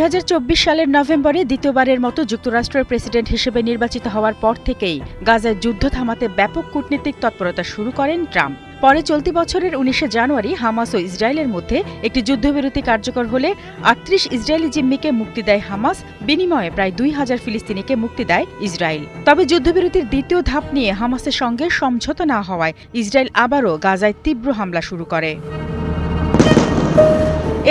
2024 সালের নভেম্বরে দ্বিতীয়বারের মতো যুক্তরাষ্ট্রের প্রেসিডেন্ট হিসেবে নির্বাচিত হওয়ার পর থেকেই গাজায় যুদ্ধ থামাতে ব্যাপক কূটনীতিক তৎপরতা শুরু করেন ট্রাম্প। পরে চলতি বছরের 19 জানুয়ারি হামাস ও ইসরায়েলের মধ্যে একটি যুদ্ধবিরতি কার্যকর হলে 38 ইসরায়েলি জিম্মিকে মুক্তি দেয় হামাস, বিনিময়ে প্রায় 2000 ফিলিস্তিনিকে মুক্তি দেয় ইসরায়েল। তবে যুদ্ধবিরতির দ্বিতীয় ধাপ নিয়ে হামাসের সঙ্গে সমঝোতা না হওয়ায় ইসরায়েল আবারও গাজায় তীব্র হামলা শুরু করে।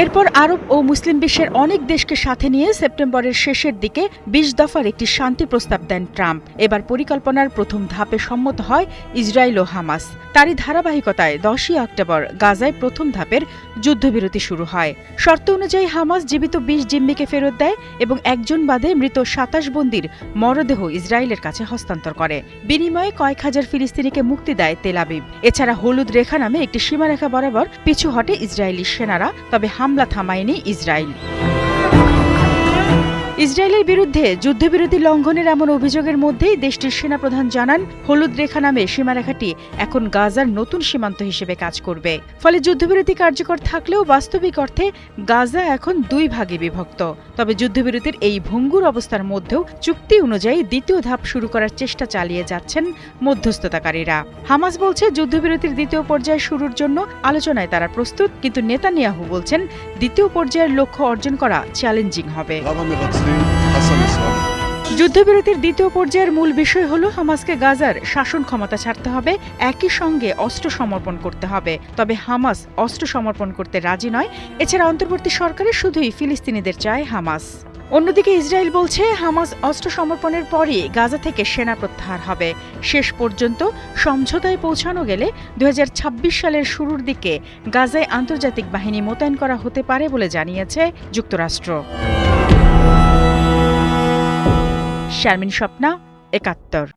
এরপর আরব ও মুসলিম বিশ্বের অনেক দেশকে সাথে নিয়ে সেপ্টেম্বরের শেষের দিকে 20 দফার একটি শান্তি প্রস্তাব দেন ট্রাম্প। এবার পরিকল্পনার প্রথম ধাপে সম্মত হয় ইসরায়েল ও হামাস। তারই ধারাবাহিকতায় 10ই অক্টোবর গাজায় প্রথম ধাপের যুদ্ধবিরতি শুরু হয়। শর্ত অনুযায়ী হামাস জীবিত 20 জিম্মিকে ফেরত দেয় এবং একজন বাদে মৃত 27 বন্দীর মরদেহ ইসরায়েলের কাছে হস্তান্তর করে। বিনিময়ে কয়েক হাজার ফিলিস্তিনিকে মুক্তি দেয় তেল আবিব। এছাড়া হলুদ রেখা নামে একটি সীমারেখা বরাবর পিছু হটে ইসরায়েলি সেনারা, তবে হামলা থামায়নি ইসরায়েল। ইসরায়েলের বিরুদ্ধে যুদ্ধবিরতি লঙ্ঘনের এমন অভিযোগের মধ্যেই দেশটির সেনাপ্রধান জানান, হলুদ রেখা নামে সীমারেখাটি এখন গাজার নতুন সীমান্ত হিসেবে কাজ করবে। ফলে যুদ্ধবিরতি কার্যকর থাকলেও বাস্তবিক অর্থে গাজা এখন দুই ভাগে বিভক্ত। তবে যুদ্ধবিরতির এই ভঙ্গুর অবস্থার মধ্যেও চুক্তি অনুযায়ী দ্বিতীয় ধাপ শুরু করার চেষ্টা চালিয়ে যাচ্ছেন মধ্যস্থতাকারীরা। হামাস বলছে যুদ্ধবিরতির দ্বিতীয় পর্যায় শুরুর জন্য আলোচনায় তারা প্রস্তুত, কিন্তু নেতানিয়াহু বলছেন দ্বিতীয় পর্যায়ের লক্ষ্য অর্জন করা চ্যালেঞ্জিং হবে। যুদ্ধবিরতির দ্বিতীয় পর্যায়ের মূল বিষয় হল হামাসকে গাজার শাসন ক্ষমতা ছাড়তে হবে, একই সঙ্গে অস্ত্র সমর্পণ করতে হবে। তবে হামাস অস্ত্র সমর্পণ করতে রাজি নয়। এছাড়া অন্তর্বর্তী সরকারে শুধুই ফিলিস্তিনিদের চায় হামাস। অন্যদিকে ইসরায়েল বলছে হামাস অস্ত্র সমর্পণের পরই গাজা থেকে সেনা প্রত্যাহার হবে। শেষ পর্যন্ত সমঝোতায় পৌঁছানো গেলে 2026 সালের শুরুর দিকে গাজায় আন্তর্জাতিক বাহিনী মোতায়েন করা হতে পারে বলে জানিয়েছে যুক্তরাষ্ট্র। শারমিন স্বপ্না, ৭১।